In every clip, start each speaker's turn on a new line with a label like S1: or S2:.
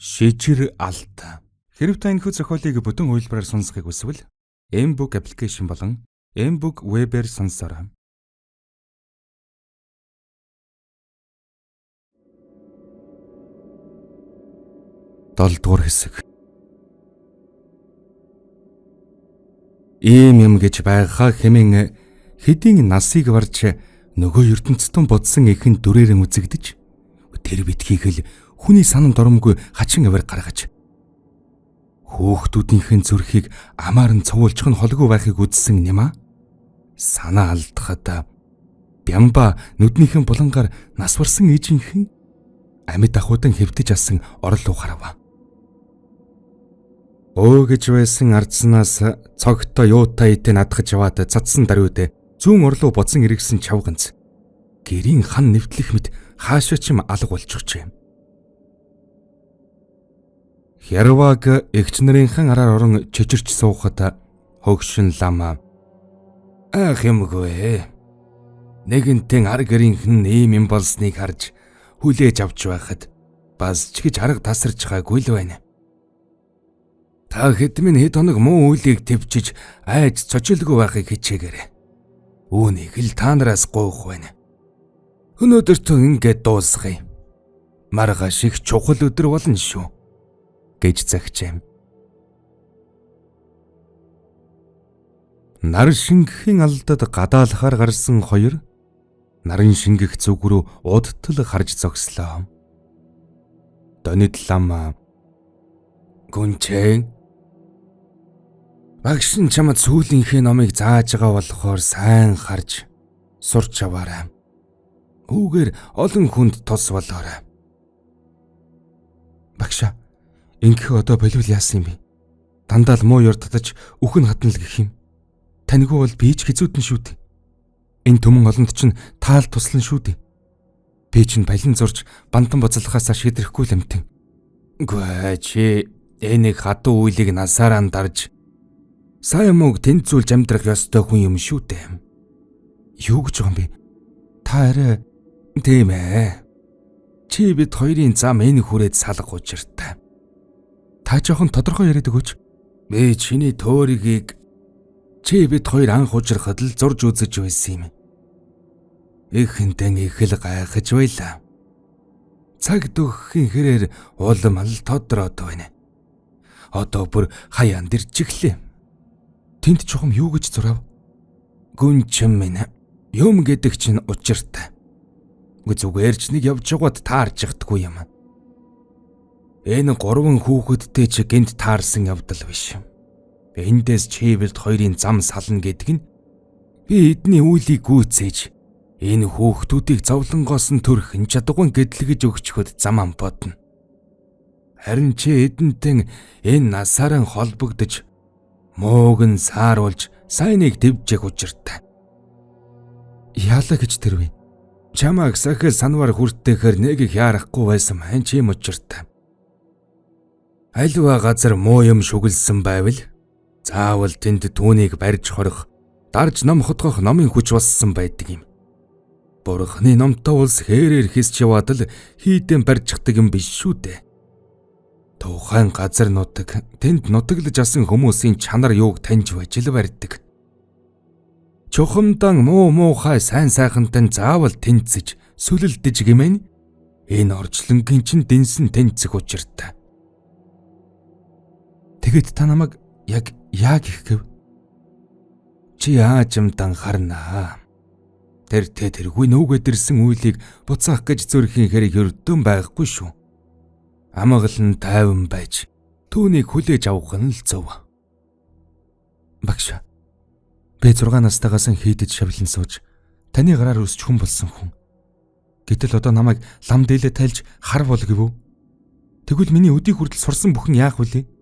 S1: Шижир алт. Хэрэв та энэхүү зохиолыг бүтэн хувилбараар сонсохыг хүсвэл M-Book application болон M-Book Web-ээр сонсоорой. Долдугаар хэсэг. Ийм гэж байхаа хэмээн хэдийн насыг барж нөгөө ертөнцийн бодсон ихэн дүрээрэн үзэгдэж тэр битгийх л хүний санамд оромгүй хачин аваар гаргаж хөөхтүүдийнхэн зүрхийг амаар нь цовуулчих нь холгүй байхыг үзсэн нэма санаа алдахад бямба нүднийхэн булангаар нас барсан ижинхэн амьд ахуйдан хэвтэж асан орлоо харав. Гэж байсан ардснаас цогтой юутай идэ надгаж яваад цацсан даруйд зүүн орлоо боцсон иргсэн чавганц гэрийн хан нэвтлэх мэт хаашаа ч юм алга болчихжээ. Хярваг эгч нарынхан араар орон чичирч суухад хөгшин лам ах юмгүй нэгэнтэн ар гэрийнхэн ийм юм болсныг харж хүлээж авч байхад бас ч гэж арга тасарч байгаагүй л байна. Та хэд минь хэд хоног муу үйлийг төвчиж айж цочилгүй байхыг хичээгээрэй. Үүнийг л та нараас гуйх байна. Өнөөдөртөө ингээд дуусгая. Маргааш их чухал өдөр болно шүү гэж загчэм. Нар шингэхийн алдад гадаалахаар гарсан хоёр наран шингэх зүг рүү удтал харж зогслоо. Донид лам гүнчэн багш нь чамд сүүлийнхээ номыг зааж байгаа болохоор сайн харж сурч аваарай. Үүгээр олон хүнд тус болоорой. Багшаа ингэх одоо болов яасан юм бэ? Дандаа л муу ёр татаж үхэн хатна л гэх юм. Таньгүй бол би ч хэзүүдэн шүү дээ. Энэ төмөн олонд чинь таал туслан шүү дээ. Би чинь балин зурж бандан боцлохоос шийдэрэхгүй л амтэн. Гүй чи энийг хатуу үйлийг насаараа дарж сайн мөг тэнцүүлж амьдрах ёстой хүн юм шүү дээ. Юу гэж байгаа юм бэ? Та арай тийм ээ. Чи бид хоёрын зам энэ хүрээд салга учиртай. Та жоохон тодорхой яриад өгөөч. Би чиний төөргийг чи бид хоёр анх ужрахад л зурж үзэж байсан юм. Ихэнтэн их л гайхаж байлаа. Цаг дөхөхийн хэрээр улам л тодроод байна. Одоо бүр хаяан дэрчихлээ. Тэнд чухам юу гэж зурав? Гүнчэн минь юм гэдэг чинь учиртай. Зүгээр ч нэг явж байгаад таарч яддаггүй юм. Энэ гурван хүүхэдтэй ч гинт таарсан явдал биш. Эндээс чи бид хоёрын зам сална гэдэг нь би эдний үйлийг гүйцээж энэ хүүхдүүдийг зовлонгоос нь төрхөн чадван гэдлэгэж өгчхөд зам ампотно. Харин чи эдэнтэн энэ насаараа холбогдож мууг нь сааруулж сайныг дэвжих учиртай. Яалаа гэж тэр вэ? Чамайг сахил санвар хүртэхээр нэг их ярахгүй байсан мэн чи юм учиртай. Альва газар муу юм шүглсэн байвал заавал тэнд түүнийг барьж хорих, дарж ном хотгох номын хүч болсон байдаг юм. Бурхны номтой улс хээрээр хисч яваад л хийдэн барьчихдаг юм биш шүү дээ. Тухайн газар нутаг, тэнд нутаглаж асан хүмүүсийн чанар юуг таньж байж л барьдаг. Чухамдан муухай сайн сайхантай заавал тэнцэж, сүлэлдэж гэмээн энэ орчлонгийн чинь дэнсэн тэнцэх учиртай. Тэгэд та намайг яг гэх гэв? Чи аажимдан харнаа. Тэргүй нүгэд ирсэн үйлийг буцаах гэж зүрхийн хэрэг өрдөн байхгүй шүү. Амгалан тайван байж түүнийг хүлээж авах нь л зөв. Багш, би 6 настайгаас хийдэж шавлан сууж таны гараар өсч хүн болсон хүн. Гэтэл одоо намайг лам дээлээ тайлж хар бол гэв үү? Тэгвэл миний өдийг хүртэл сурсан бүхэн яах вүлээ?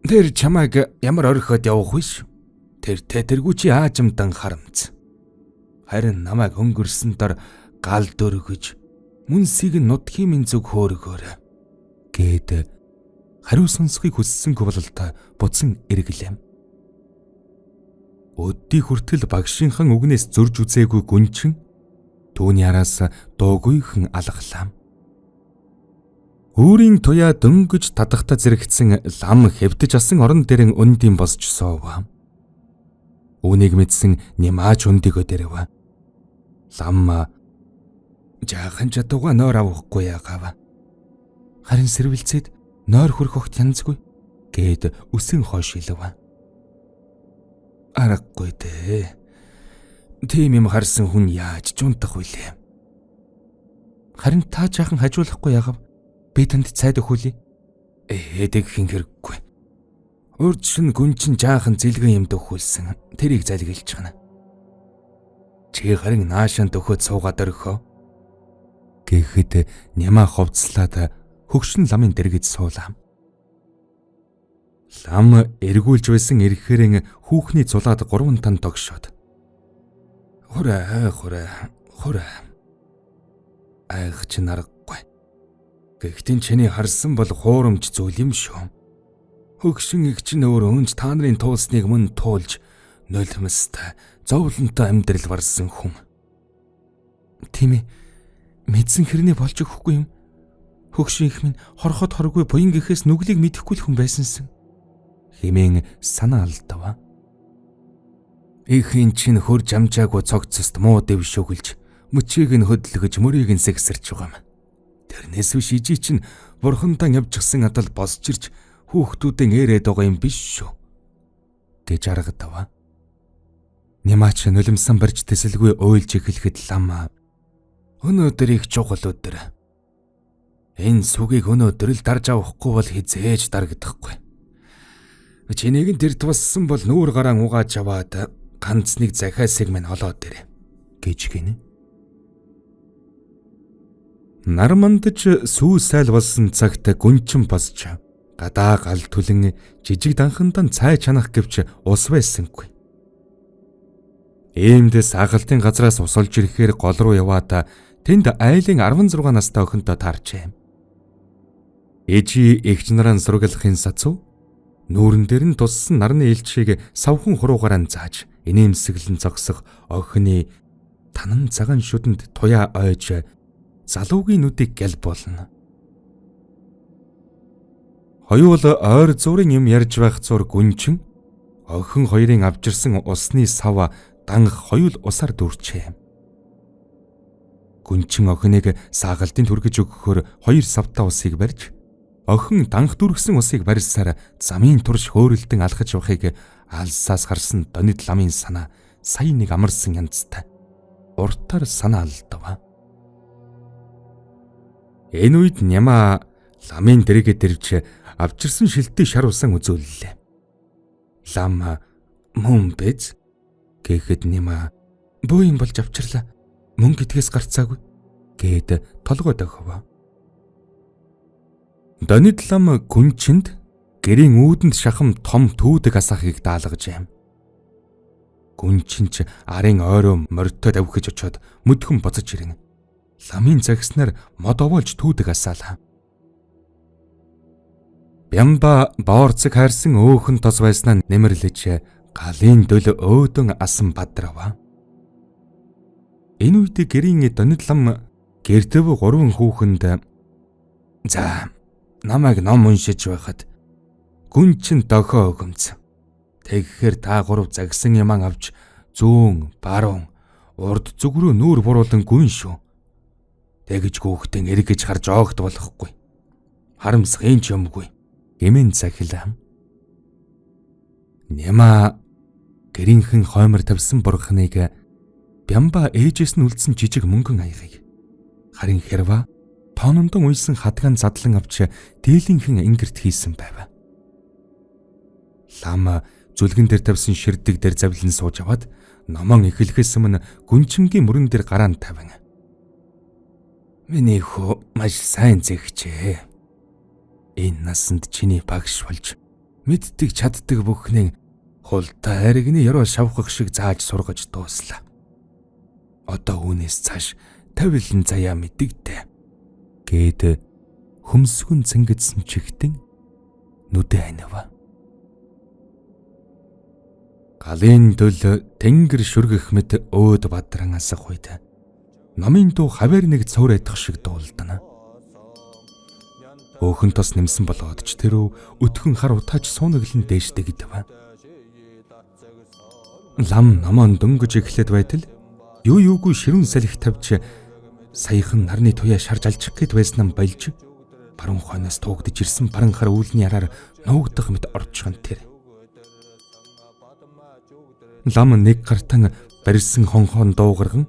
S1: Тэр чамайг ямар орхиод явах вэ? Тэргүй чи аажимдан харамц. Харин намайг өнгөрсөн дор гал дөргөж мүнсийг нь нутгийн минь зүг хөөргөөрэй гэд хариу сонсхийг хүссэнгүй бололтой буцан эргэлэм. Өдий хүртэл багшийнхан үгнээс зөрж үзээгүй гүнчин түүний араас дуугүйхэн алгалаа. Өөрийн туяа дөнгөж тадахта зэрэгцсэн лам хэвтэж асан орон дээрэн өндийн босч суув. Үүнийг мэдсэн Немаач өндөгөө дээрэв. Лам жаахан чадвага нойр авахгүй яагав. Харин сэрвэлцээд нойр хүрэх огт янзгүй гээд үсэн хойш илв. Аргагүй дээ. Тийм юм харсан хүн яаж жунтах вүлээ. Харин та жаахан хажуулахгүй яагав. Би танд цайд өгүүлье. Эдэг хин хэрэггүй. Урдшин гүнчин жаахан зэлгэн юмд өгүүлсэн. Тэрийг залгилж чана. Чи харин наашаан төхөд суугаад өрхөө. Гэхэд Нямаа ховцлаад хөгшин ламын дэргэд суулаа. Лам эргүүлж байсан эрхээрэн хүүхний цулаад 3 тан тогшоод. Хураа. Айх чи наргагүй. Гэхдээ чиний харсан бол хуурамч зүйл юм шүү. Хөгшин эгч нь өөр өнж та нарын туулсныг мөн туулж нулимстай, зовлонтой амьдрал варсан хүн. Тийм ээ. Мэдсэн хэрнээ болж өгөхгүй юм. Хөгшин их минь хорхот хоргүй буян гэхээс нүглийг мэдэхгүй л хүн байсансан. Хэмээн санаа алдав. Ихийн чинь хөрж амжаагүй цогцост муу дэв шүглж, мөчийг нь хөдөлгөж, мөрийг нь сэгсэрч байгаа юм. Тэрнээс биш ижи чинь бурхантай явжгсан адал босч ирж хүүхдүүдэн ээрээд байгаа юм биш шүү гэж аргадав. Немаач нулимсан барьж тэсэлгүй ойлж эхлэхэд лам өнөөдөр их чухал өдөр. Энэ сүгийг өнөөдөр л дарж авахгүй бол хизээж дарагдахгүй. Чинийг нь тэр туссан бол нүүр гараан угааж аваад ганц нэг захиасыг минь олоод ирэ гэж гинэ. Нар мандаж сүү сайл болсон цагт гүнчин босч гадаа гал түлэн жижиг данхандан цай чанах гэвч ус байсангүй. Иймдээс агалтын газраас ус олж ирэхээр гол руу яваад тэнд айлын 16 настай охинтой таарчээ. Ээжи эгч нараа зургалахын сацуу нүүрэн дээр нь туссан нарны элчийг савхан хуруугаараа зааж инээмсэглэн зогсох охины танан цагаан шүдэнд туяа ойж залуугийн нүдийг гэл болно. Хоёул ойр зургийн юм ярьж байх зур гүнчин охин хоёрын авчирсан усны сав данх хоёул усаар дүүрчээ. Гүнчин охиныг саагалтын түргэж өгөхөөр 2 савтаа усыг барьж охин данх дүргсэн усыг барьсаар замын турш хөөрөлтөн алхаж явахыг алсаас харсан Донид ламын санаа сая нэг амарсан янзтай уртаар санаа алдав. Энэ үед Нямаа ламын дэргэд ирж авчирсан шилтий шар усан үзүүллээ. Лам мөн биз гэхэд Нямаа бөө юм болж авчирлаа. Мөнгө гэдгээс гарцаагүй гээд толгой дохов. Донид лам гүнчинд гэрийн үүдэнд шахам том түүдэг асаахыг даалгажээ. Гүнчин ч арын ойроо морьтой давхиж очоод мөдгөн боцож ирэн. Ламын загснаар мод овоолж түүдэг асаалаа. Бямба боорцог хайрсан өөхөн тос байснаа нэмэрлэж галын дөл өөдөн асан бадрав. Энэ үед гэрийн Донид лам гэртэв 3 хүүхэнд за намайг ном уншиж байхад гүнчин дохоо өгөмц. Тэгэхэр та 3 загсан яман авч зүүн, баруун, урд зүг рүү нүүр буруулан гүн шүү. Тэгж хүүхдэн эргэж харж оогт болохгүй. Харамсах юм ч юмгүй. Гэмэн захилаа. Нямаа гэрийнхэн хоймор тавьсан бурхныг Бямба ээжээс нь үлдсэн жижиг мөнгөн аягийг харин Хэрва тоонондон уйсан хадгаан задлан авч дийлэнхэн ингэрт хийсэн байв. Лам зүлгэн дээр тавьсан ширдэг дээр завлан сууж аваад номон эхлэхээс өмнө гүнчингийн мөрөн дээр гараан тавин. Миний хөө маш сайн зэгчээ. Энэ насанд чиний багш болж мэддэг чаддаг бүхнээ хултай харигны ёроо шавхах шиг зааж сургаж дууслаа. Одоо үүнээс цааш тавилан заяа мэддэгтэй гээд хөмсгөн цэнгэдсэн чихтэн нүдэ анива. Галын дөл тэнгэр шүргэх мэт өөд бадран асах үед номын дуу хавар нэг цөөр айтах шиг дуулдана. Өөхөн тос нэмсэн болоод ч тэр өтгөн хар утаач суунаглан дээштэй гэдэг ба. Лам намаан дөнгөж эхлээд байтал юугүй ширүүн салхи тавьж саяхан нарны туяа шарж алчих гээд байсан нь болж баруун хойноос туугдж ирсэн баран хар үүлний араар нуугдах мэт орчихон тэр. Лам нэг гартан барьсан хонхоон дуугарган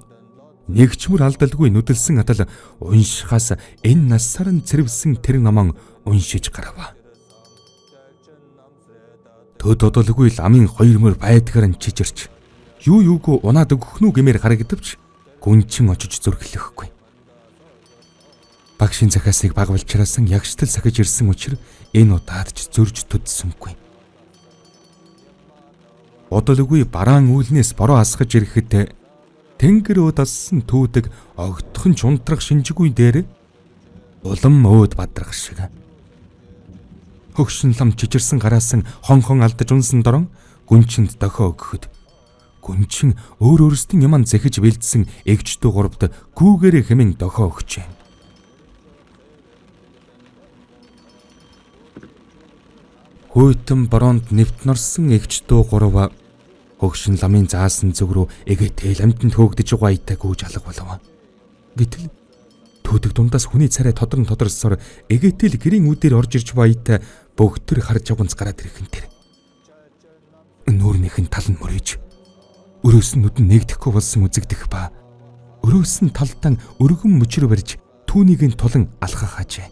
S1: нэгчмөр алдалгүй нүдэлсэн атал уншихаас энэ насаар нь цэрвсэн тэр наман уншиж гарав. Төд одолгүй ламын хоёр мөр байдгаар нь чижирч юугүй унаад өгөхнүү гэмээр харагдавч гүнчин очиж зүрхлэхгүй. Багшийн захаасыг багвалчраасан ягштал сахиж ирсэн учраас энэ удаад ч зөрж төдсөнгүй. Одолгүй бараан үүлнээс бороо асгаж ирэхэд тэнгэр өдассан түүдэг огтхон ч унтрах шинжгүй дээр улам өөд бадрах шиг. Хөгшин лам чичирсэн гараасан хонхон алдаж унсан дорон гүнчинд дохио өгөхөд гүнчин өөр өөрсдийн юман зэхэж бэлдсэн эгчдүү гуравд гүүгээрээ хэмээн дохио өгчээ. Хүйтэн бороонд нэвт норсон эгчдүү гурав хөгшин ламын заасан зүг рүү эгээтэй ламтанд хөөгдөж байгаа айтаа гүйж алга болов. Гэтэл түүдэг дундаас хүний царай тодорсоор эгээтэй л гэрийн үдээр орж ирж байгаа айтаа бөгтөр харж авганц гараад ирэх нь тэр. Нүүрнийх нь тал нь мөрөөж өрөөс нь нүд нь нэгдэхгүй болсон үзэгдэх ба өрөөс нь талдан өргөн мөчрө барьж түүнийг нь тулан алхах хажээ.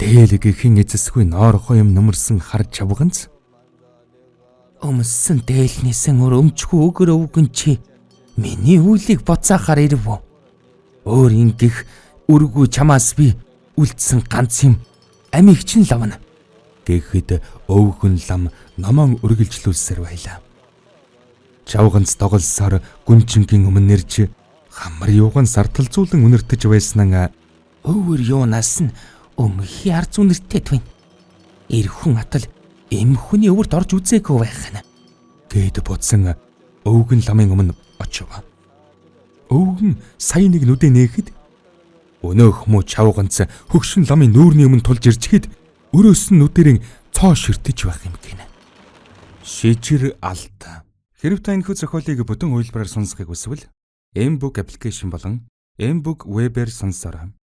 S1: Дээлгэхийн эзэсгүй ноорхоо юм нөмөрсөн хар чавганц өмссөн дээлнийсэн өмчгүй өгөр өвгөн чи миний үлийг боцаахаар ирв. Өөр ингэх өргүү чамаас би үлдсэн ганц юм амийг чин лавна гэхэд өвгөн лам наман үргэлжлүүлсээр байлаа. Чавганц доголсоор гүнчингийн өмнө нэрж хамар юуган сарталзуулан үнэртэж байснаа өвөр юунаас нь өмхий арз үнэртэй твин. Ирхэн атал эмхүний өвөрт орж үзээгүй байх нь гэд бодсон өвгөн ламын өмнө очив. Өвгөн сая нэг нүдэ нээхэд өнөөх муу чавганц хөгшин ламын нүүрний өмнө тулж ирчихэд өрөөс нь нүдэрийн цоо ширтэж байх юм гинэ. Шижир алт. Хэрв та энэхүү зохиолыг бүтэн хувилбараар сонсохыг хүсвэл M-Book аппликейшн болон M-Book Web-ээр сонсороо.